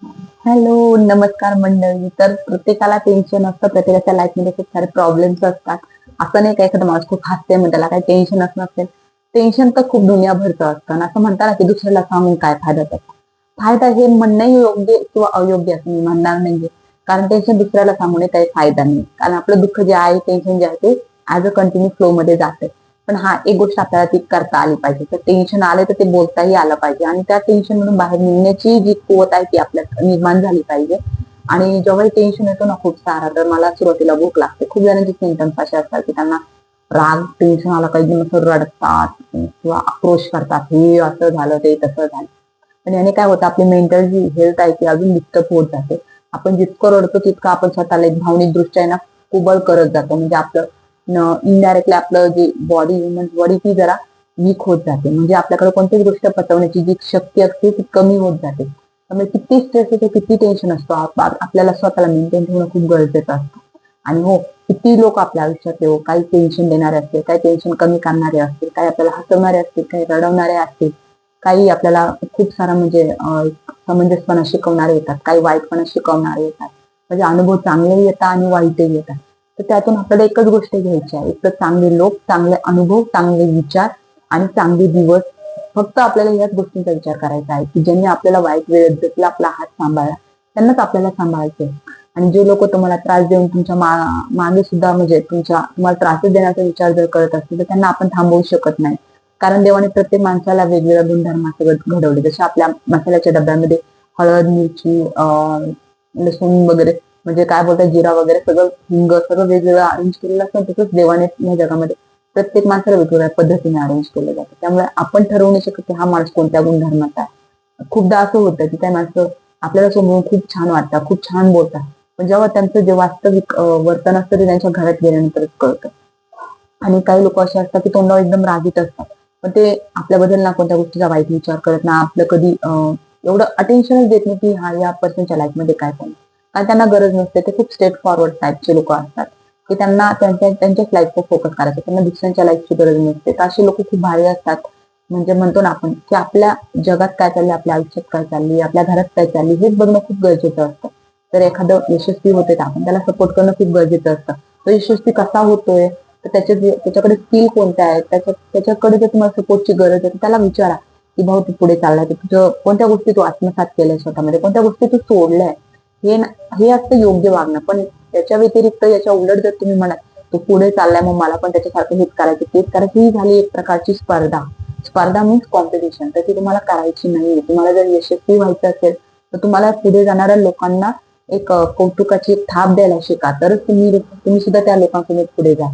Hello, नमस्कार मंडळी. तर प्रत्येकाला टेन्शन असतं, प्रत्येकाच्या लाईफमध्ये खूप सारे प्रॉब्लेम्स असतात. असं नाही का एखादा माणूस खूप हसते मग त्याला काही टेन्शनच नसेल. टेन्शन तर खूप दुनियाभरचं असतं आणि असं म्हणतात ना, की दुसऱ्याला सांगून काय फायदा त्याचा. फायदा हे म्हणणंही योग्य किंवा अयोग्य असं मी म्हणणार नाहीये. कारण टेन्शन दुसऱ्याला सांगून काही फायदा नाही. कारण आपलं दुःख जे आहे, टेन्शन जे आहे ते ॲज अ कंटिन्यू फ्लोमध्ये जाते. पण हा एक गोष्ट आपल्याला ती करता आली पाहिजे. तर टेन्शन आलं तर ते बोलताही आलं पाहिजे आणि त्या टेन्शनमधून बाहेर निघण्याची जी कुवत आहे ती आपल्यात निर्माण झाली पाहिजे. आणि जेव्हाही टेन्शन येतो ना खूप सारा, तर मला सुरुवातीला भूक लागते. खूप जणांचे सिम्पटम्स असे असतात, की त्यांना राग, टेन्शन आलं काही जण असं रडतात किंवा आक्रोश करतात. हे असं झालं, ते तसं झालं. पण याने काय होतं, आपली मेंटल जी हेल्थ आहे ती अजून डिस्टर्ब होत जाते. आपण जितकं रडतो तितकं आपण स्वतःला एक भावनिकदृष्ट्या आहे ना कुबल करत जातो. म्हणजे आपलं इनडायरेक्टली आपलं जी बॉडी ह्युमन बॉडी ती जरा वीक होत जाते. म्हणजे आपल्याकडे कोणतीच गोष्ट पचवण्याची जी शक्ती असते ती कमी होत जाते. त्यामुळे किती स्ट्रेस येतो, किती टेन्शन असतो, आपल्याला स्वतःला मेंटेन ठेवणं खूप गरजेचं असतं. आणि हो, किती लोक आपल्या आयुष्यात येऊ, काही टेन्शन देणारे असतील, काही टेन्शन कमी करणारे असतील, काही आपल्याला हसवणारे असतील, काही रडवणारे असतील, काही आपल्याला खूप सारा म्हणजे समंजसपणा शिकवणारे येतात, काही वाईटपणा शिकवणारे येतात. म्हणजे अनुभव चांगलेही येतात आणि वाईटही येतात. तर त्यातून आपल्याला एकच गोष्ट घ्यायची आहे. एक तर चांगले लोक, चांगले अनुभव, चांगले विचार आणि चांगले दिवस. फक्त आपल्याला याच गोष्टींचा विचार करायचा आहे, की ज्यांनी आपल्याला वाईट वेळेत जसला आपला हात सांभाळला, त्यांनाच आपल्याला सांभाळायचे. आणि जे लोक तुम्हाला त्रास देऊन तुमच्या मागे सुद्धा म्हणजे तुम्हाला त्रासच देण्याचा विचार जर करत असतील, तर त्यांना आपण थांबवू शकत नाही. कारण देवाने प्रत्येक माणसाला वेगवेगळ्या गुणधर्मासोबत घडवले. जसे आपल्या मसाल्याच्या डब्यामध्ये हळद, मिरची, लसूण वगैरे म्हणजे काय बोलतात जिरा वगैरे सगळं हिंग सगळं वेगवेगळं अरेंज केलेलं असतं. तसंच देवाने या जगामध्ये प्रत्येक माणसाला वेगवेगळ्या पद्धतीने अरेंज केलं जातं. त्यामुळे आपण ठरवू नाही शकत की हा माणूस कोणत्या गुणधर्माचा आहे. खूपदा असं होतं की काही माणसं आपल्याला समोरून खूप छान वाटतात, खूप छान बोलतात. पण जेव्हा त्यांचं जे वास्तविक वर्तन असतं ते त्यांच्या घरात गेल्यानंतरच कळतं. आणि काही लोक असे असतात की तोंडावर एकदम रागीट असतात. पण ते आपल्याबद्दल ना कोणत्या गोष्टीचा वाईट विचार करत ना आपलं कधी एवढं अटेन्शनच देत नाही की हा या पर्सनच्या लाईफमध्ये काय चाललंय. कारण त्यांना गरज नसते. ते खूप स्ट्रेट फॉरवर्ड टाईपचे लोक असतात, की त्यांना त्यांच्याच लाईफवर फोकस करायचा. त्यांना दुसऱ्यांच्या लाईफची गरज नसते. तर असे लोक खूप भारी असतात. म्हणजे म्हणतो ना आपण, की आपल्या जगात काय चाललंय, आपल्या आयुष्यात काय चालली, आपल्या घरात काय चालली हेच बघणं खूप गरजेचं असतं. तर एखादं यशस्वी होते तर आपण त्याला सपोर्ट करणं खूप गरजेचं असतं. तो यशस्वी कसा होतोय, तर त्याच्याकडे स्किल कोणत्या आहेत, त्याच्याकडे जर तुम्हाला सपोर्टची गरज आहे तर त्याला विचारा, की भाऊ तू पुढे चाललाय तर तुझं कोणत्या गोष्टी तू आत्मसात केल्याय स्वतःमध्ये, कोणत्या गोष्टी तू सोडल्याय. हे हे असतं योग्य वागणं. पण त्याच्या व्यतिरिक्त याच्या उलट जर तुम्ही म्हणाल, तो पुढे चाललाय मग मला पण त्याच्यासारखं हेच करायचं तेच करायचं, ही झाली एक प्रकारची स्पर्धा. स्पर्धा मीन्स कॉम्पिटिशन. तर ती तुम्हाला करायची नाहीये. तुम्हाला जर यशस्वी व्हायचं असेल तर तुम्हाला पुढे जाणाऱ्या लोकांना एक कौतुकाची एक थाप द्यायला शिका. तरच तुम्ही सुद्धा त्या लोकांसोबत पुढे जा.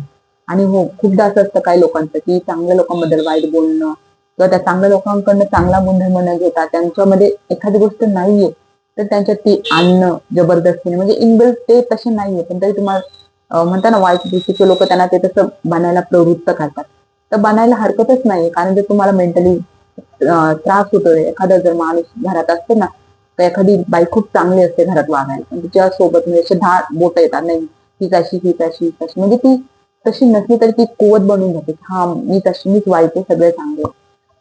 आणि हो, खूपदा असं असतं काही लोकांचं, की चांगल्या लोकांबद्दल वाईट बोलणं किंवा त्या चांगल्या लोकांकडनं चांगला गुणधर्म न घेता त्यांच्यामध्ये एखादी गोष्ट नाहीये, तर त्यांच्यात ती आणणं जबरदस्तीने म्हणजे इनबिल्ट ते तसे नाहीये. पण तरी तुम्हाला म्हणतात ना वाईट दृष्टीचे लोक त्यांना ते तसं बनायला प्रवृत्त करतात. तर बनायला हरकतच नाहीये. कारण जर तुम्हाला मेंटली त्रास होतोय, एखादा जर माणूस घरात असते ना, तर एखादी बाई खूप चांगली असते घरात वागायला. पण तिच्या सोबत म्हणजे असे 10 बोटं येतात. नाही, हीच अशी, हीच अशी, हीच अशी. म्हणजे ती तशी नसली तरी ती कुवत बनून जाते. हा मी तशी, मीच वाईट आहे, सगळे चांगले.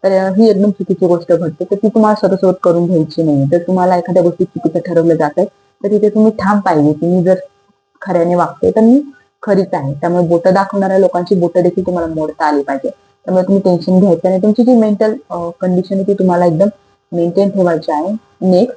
तर ही एकदम चुकीची गोष्ट घडते. तर ती तुम्हाला स्वतःसोबत करून घ्यायची नाही. जर तुम्हाला एखाद्या गोष्टी चुकीचं ठरवलं जात आहे, तर तिथे तुम्ही ठाम पाहिजे, की मी जर खऱ्याने वागते तर मी खरीच आहे. त्यामुळे बोटं दाखवणाऱ्या लोकांची बोटं देखील तुम्हाला मोडता आली पाहिजे. त्यामुळे तुम्ही टेन्शन घ्यायचं नाही. तुमची जी मेंटल कंडिशन आहे ती तुम्हाला एकदम मेंटेन ठेवायची आहे. नेक्स्ट,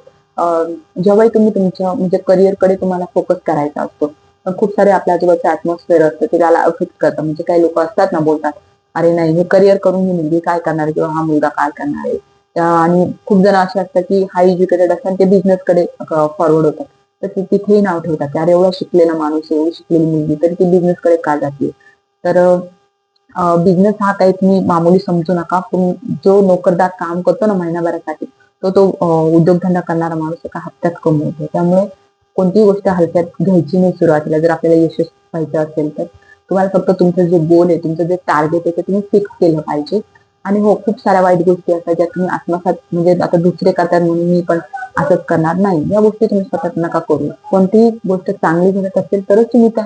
जेव्हाही तुम्ही तुमच्या म्हणजे करिअरकडे तुम्हाला फोकस करायचा असतो. पण खूप सारे आपल्या आजूबाजूचं ऍटमॉस्फिअर असतं ते त्याला अफेक्ट करतं. म्हणजे काही लोक असतात ना बोलतात, अरे नाही हे करिअर करून ही मुलगी काय करणार आहे किंवा हा मुलगा काय करणार आहे. आणि खूप जण असे असतात की हाय एज्युकेटेड असतात ते बिझनेसकडे फॉरवर्ड होतात. तर तिथेही नाव ठेवतात की अरे एवढा शिकलेला माणूस आहे, एवढी शिकलेली मुलगी तरी ती बिझनेसकडे का जाते. तर बिझनेस हा काही तुम्ही मामूली समजू नका. पण जो नोकरदार काम करतो ना महिनाभरासाठी, तो उद्योगधंदा करणारा माणूस एका हप्त्यात कमवतो. त्यामुळे कोणतीही गोष्ट हलक्यात घ्यायची नाही सुरुवातीला. जर आपल्याला यशस्वी व्हायचं असेल तर तुम्हाला फक्त तुमचं जे गोल आहे, तुमचं जे टार्गेट आहे ते तुम्ही फिक्स केलं पाहिजे. आणि हो, खूप साऱ्या वाईट गोष्टी असतात ज्या तुम्ही आत्मसात म्हणजे आता दुसरे करतात म्हणून मी पण असंच करणार नाही. या गोष्टी तुम्ही स्वतःच नका करू. कोणतीही गोष्ट चांगली घडत असेल तरच तुम्ही त्या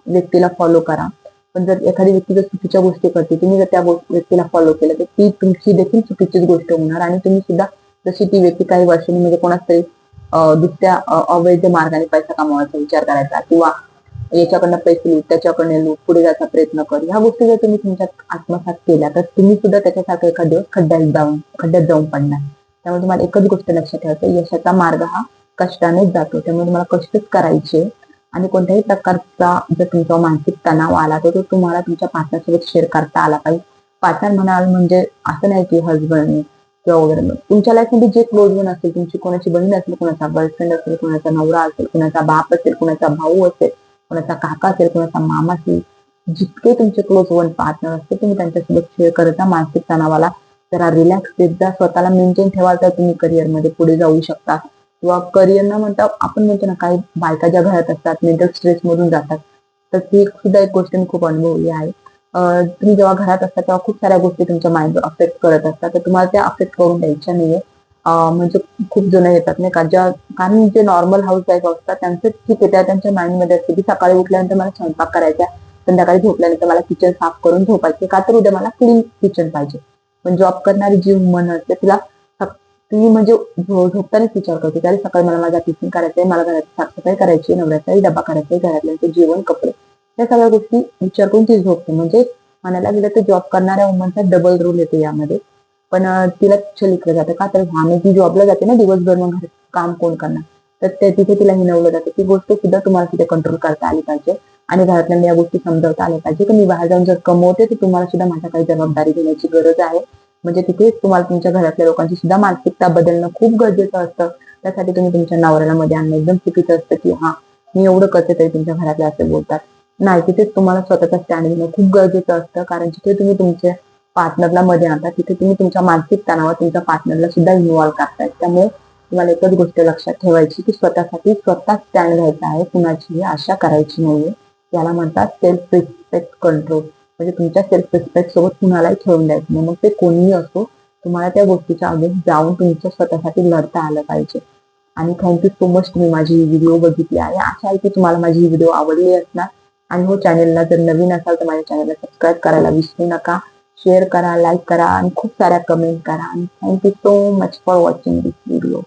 व्यक्तीला फॉलो करा. पण जर एखादी व्यक्ती जर चुकीच्या गोष्टी करते, तुम्ही जर त्या व्यक्तीला फॉलो केलं तर ती तुमची देखील चुकीचीच गोष्ट होणार आणि तुम्ही सुद्धा जशी ती व्यक्ती काही वर्षांनी म्हणजे कोणाच तरी दुसऱ्या अवैध मार्गाने पैसा कमवायचा विचार करायचा किंवा याच्याकडनं पैसे लूट, त्याच्याकडनं लूट, पुढे जायचा प्रयत्न कर. ह्या गोष्टी जर तुम्ही तुमच्यात आत्मसात केल्या तर तुम्ही सुद्धा त्याच्यासारखं एखाद्या दिवस खड्ड्यात जाऊन पडणार. त्यामुळे तुम्हाला एकच गोष्ट लक्षात ठेवायचं, यशाचा मार्ग हा कष्टानेच जातो. त्यामुळे तुम्हाला कष्टच करायचे आणि कोणत्याही प्रकारचा जर तुमचा मानसिक तणाव आला तर तो तुम्हाला तुमच्या पार्टनरसोबत शेअर करता आला पाहिजे. पार्टनर म्हणाल म्हणजे असं नाही की हसबंड किंवा वगैरे. तुमच्या लाईफमध्ये जे क्लोज वन असेल, तुमची कोणाची बहीण असेल, कोणाचा गर्लफ्रेंड असेल, कोणाचा नवरा असेल, कोणाचा बाप असेल, कोणाचा भाऊ असेल, कोणाचा काका असेल, कोणाचा मामा असेल, जितके तुमचे क्लोज वन पार्टनर असते तुम्ही त्यांच्यासोबत शेअर करत जा. मानसिक तणावाला जरा रिलॅक्स देत जा. स्वतःला मेंटेन ठेवाल तर तुम्ही करिअरमध्ये पुढे जाऊ शकता. किंवा करिअर न म्हणता आपण म्हणतो ना, काही बायका ज्या घरात असतात मेंटल स्ट्रेस मधून जातात, तर ती सुद्धा एक गोष्ट मी खूप अनुभवली आहे. तुम्ही जेव्हा घरात असता तेव्हा खूप साऱ्या गोष्टी तुमच्या माइंडवर अफेक्ट करत असतात, तर तुम्हाला त्या अफेक्ट करून द्यायच्या नाहीये. म्हणजे खूप जण येतात नाही का, कारण जे नॉर्मल हाऊस वाईफ असतात त्यांचं ठीक आहे, त्या त्यांच्या माइंडमध्ये असते की सकाळी उठल्यानंतर मला स्वयंपाक करायचा, संध्याकाळी झोपल्यानंतर मला किचन साफ करून झोपायचे, का तर उद्या मला क्लीन किचन पाहिजे. पण जॉब करणारी जी वुमन असते तिला ती म्हणजे झोपतानाच विचार करते की अरे सकाळी मला माझा टिफिन करायचंय, मला घराची साफसफाई करायची, नवऱ्याचाही डबा करायचा, घरातल्यांचे जेवण, कपडे, या सगळ्या गोष्टी विचार करून ती झोपते. म्हणजे म्हणायला गेलं तर जॉब करणाऱ्या वुमनचा डबल रोल येतो यामध्ये. पण तिला छलिकलं जातं, का तर आम्ही ती जॉबला जाते ना दिवसभर, मग घरात काम कोण करणार, तर तिथे तिला हिनवलं जातं. ती गोष्ट सुद्धा तुम्हाला तिथे कंट्रोल करता आली पाहिजे आणि घरातल्यांना या गोष्टी समजावता आल्या पाहिजे की मी बाहेर जाऊन जर कमवते तर तुम्हाला सुद्धा माझ्या काही जबाबदारी घेण्याची गरज आहे. म्हणजे तिथेच तुम्हाला तुमच्या घरातल्या लोकांची सुद्धा मानसिकता बदलणं खूप गरजेचं असतं. त्यासाठी तुम्ही तुमच्या नवऱ्याला मध्ये आणणं एकदम चुकीचं असतं की हा मी एवढं करते तरी तुमच्या घरातले असे बोलतात. नाही, तिथेच तुम्हाला स्वतःचा स्टँड घेणं खूप गरजेचं असतं. कारण जिथे तुम्ही तुमच्या पार्टनरला मध्ये आणता तिथे तुम्ही तुमच्या मानसिक तणावात तुमच्या पार्टनरला सुद्धा इन्व्हॉल्व करताय. त्यामुळे तुम्हाला एकच गोष्ट लक्षात ठेवायची की स्वतःसाठी स्वतः स्टँड घ्यायचा आहे, कुणाचीही आशा करायची नाहीये. याला म्हणतात सेल्फ रिस्पेक्ट कंट्रोल. म्हणजे तुमच्या सेल्फ रिस्पेक्ट सोबत कुणालाही ठेवून द्यायचं नाही, मग ते कोणीही असो. तुम्हाला त्या गोष्टीच्या अगेन्स्ट जाऊन तुमच्या स्वतःसाठी लढता आलं पाहिजे. आणि थँक्यू सो मच, तुम्ही माझी ही व्हिडिओ बघितली आहे. आशा आहे की तुम्हाला माझी ही व्हिडिओ आवडली असणार. आणि हो, चॅनेलला जर नवीन असाल तर माझ्या चॅनलला सबस्क्राईब करायला विसरू नका. शेअर करा, लाईक करा आणि खूप साऱ्या कमेंट करा. आणि thank you so much for watching this video.